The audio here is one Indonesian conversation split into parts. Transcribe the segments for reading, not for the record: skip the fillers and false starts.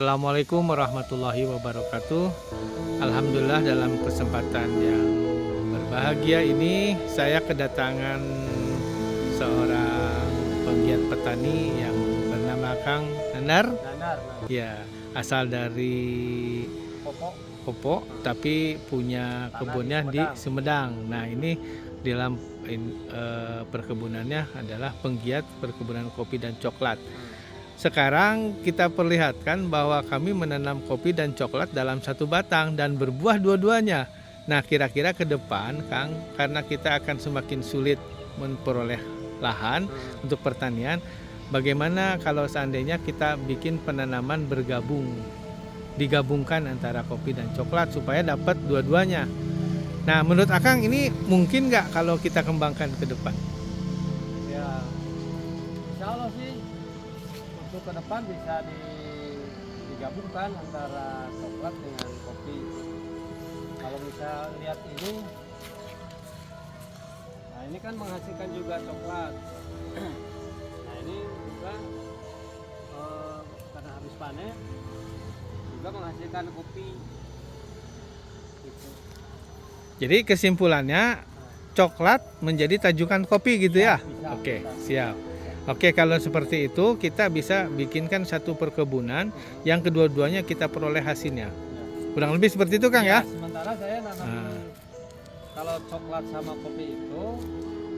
Assalamualaikum warahmatullahi wabarakatuh. Alhamdulillah dalam kesempatan yang berbahagia ini saya kedatangan seorang penggiat petani yang bernama Kang Nanar. Ya, asal dari Popo tapi punya kebunnya di Sumedang. Nah, ini di dalam perkebunannya adalah penggiat perkebunan kopi dan coklat. Sekarang kita perlihatkan bahwa kami menanam kopi dan coklat dalam satu batang dan berbuah dua-duanya. Nah, kira-kira ke depan, Kang, karena kita akan semakin sulit memperoleh lahan untuk pertanian, bagaimana kalau seandainya kita bikin penanaman digabungkan antara kopi dan coklat supaya dapat dua-duanya. Nah, menurut Akang ini mungkin nggak kalau kita kembangkan ke depan? Ya, insya Allah sih untuk ke depan bisa digabungkan antara coklat dengan kopi. Kalau bisa lihat ini, nah ini kan menghasilkan juga coklat. Nah ini juga karena habis panen juga menghasilkan kopi. Gitu. Jadi kesimpulannya coklat menjadi tajukan kopi gitu ya? Bisa, Oke, bisa. siap. Oke, kalau seperti itu kita bisa bikinkan satu perkebunan yang kedua-duanya kita peroleh hasilnya. Kurang lebih seperti itu, Kang ya? Sementara saya nanam kalau coklat sama kopi itu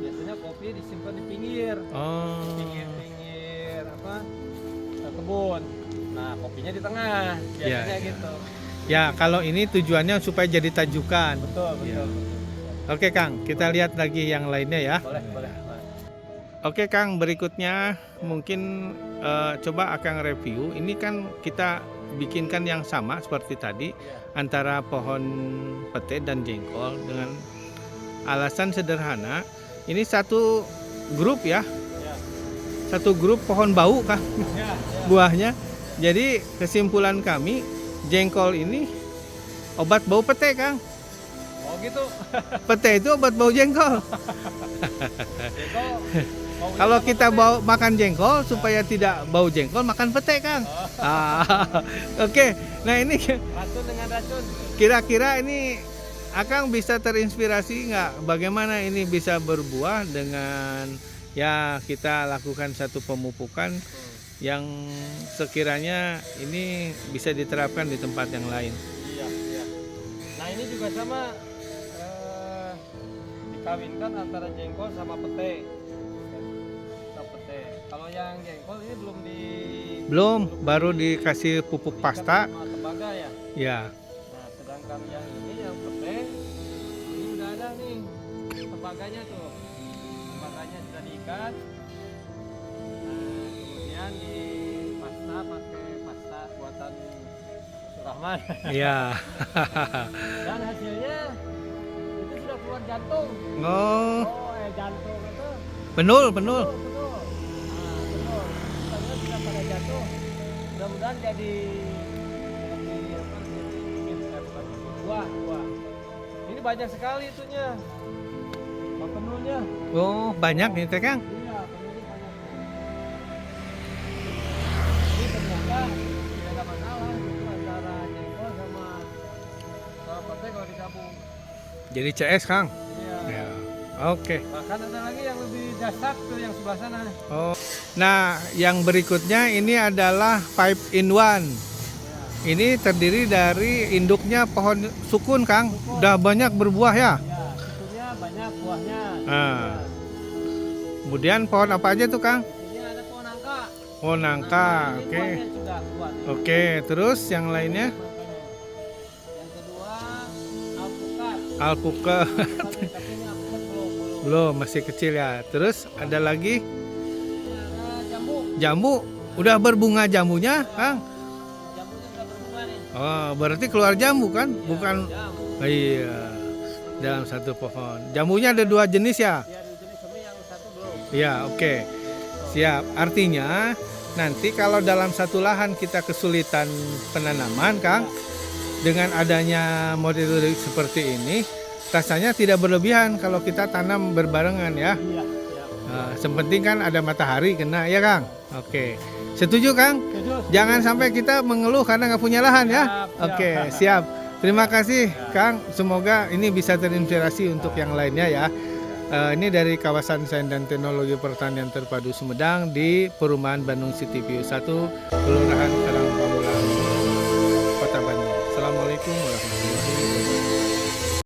biasanya kopi disimpan di pinggir. Oh. Pinggir kebun. Nah, kopinya di tengah biasanya Ya. gitu. Ya, kalau ini tujuannya supaya jadi tajukan. Betul. Ya. Oke, Kang, kita lihat lagi yang lainnya ya. Boleh. Oke, Kang, berikutnya mungkin coba Akang review. Ini kan kita bikinkan yang sama seperti tadi antara pohon pete dan jengkol dengan alasan sederhana. Ini satu grup ya. Satu grup pohon bau, Kang, buahnya. Jadi kesimpulan kami, jengkol ini obat bau pete, Kang. Oh gitu. Pete itu obat bau jengkol. Kalau kita makan jengkol supaya tidak bau jengkol, makan pete, Kang. Oke. Nah, ini Racun dengan racun. kira-kira ini Akang bisa terinspirasi nggak bagaimana ini bisa berbuah dengan ya kita lakukan satu pemupukan yang sekiranya ini bisa diterapkan di tempat yang lain. Iya. Nah, ini juga sama dikawinkan antara jengkol sama pete. Kalau yang jengkol ini Belum, baru dikasih pupuk pasta. sama tembaga ya. Ya. Nah, sedangkan yang ini yang pete ini udah ada nih tembaganya tuh. Tembaganya sudah diikat. Nah, kemudian di pasta pakai pasta buatan Surahman. Iya. Dan hasilnya itu sudah keluar jantung. Oh, Jantung itu. penul. Betul. Kita sudah pada jatuh. Mudah-mudahan jadi buah. Ini banyak sekali itunya. Penulnya. Oh, banyak nih, Teh, Kang. Iya, penulnya banyak. Ini ternyata tidak ada masalah itu antara jengkol sama pete kalau digabung. Jadi CS, Kang. Iya. Ya. Oke. Bahkan ada lagi yang lebih dasar tuh yang sebelah sana. Oh. Nah, yang berikutnya ini adalah 5 in 1. Ini terdiri dari induknya pohon sukun, Kang. Udah banyak berbuah ya. Ya, sukunya banyak buahnya. Nah. Kemudian pohon apa aja tuh, Kang? Ini ada pohon nangka. Oh, nangka. Ini Oke. buahnya sudah kuat. Oke, terus yang lainnya? Yang kedua alpukat. Alpukat. Tapi ini alpukat belum. Belum, masih kecil ya. Terus ada lagi Ini ada jambu. jambu. Udah berbunga jambunya, Kang? Jambunya sudah berbunga nih. Oh, berarti keluar jambu kan? Ya, Bukan. jambu. Iya. Dalam satu pohon. Jambunya ada 2 jenis ya? Ya, ada jenis semi yang satu belum. Iya, oke. Siap. Artinya nanti kalau dalam satu lahan kita kesulitan penanaman, Kang, dengan adanya model seperti ini, rasanya tidak berlebihan kalau kita tanam berbarengan ya. Iya, siap. Sepenting kan ada matahari kena ya, Kang. Oke. Setuju Kang? Setuju. Jangan sampai kita mengeluh karena nggak punya lahan ya. Siap, siap. Oke, siap. Terima kasih Kang. Semoga ini bisa terinspirasi untuk yang lainnya ya. Ini dari kawasan Sains dan Teknologi Pertanian Terpadu Sumedang di Perumahan Bandung City View 1, Kelurahan Karang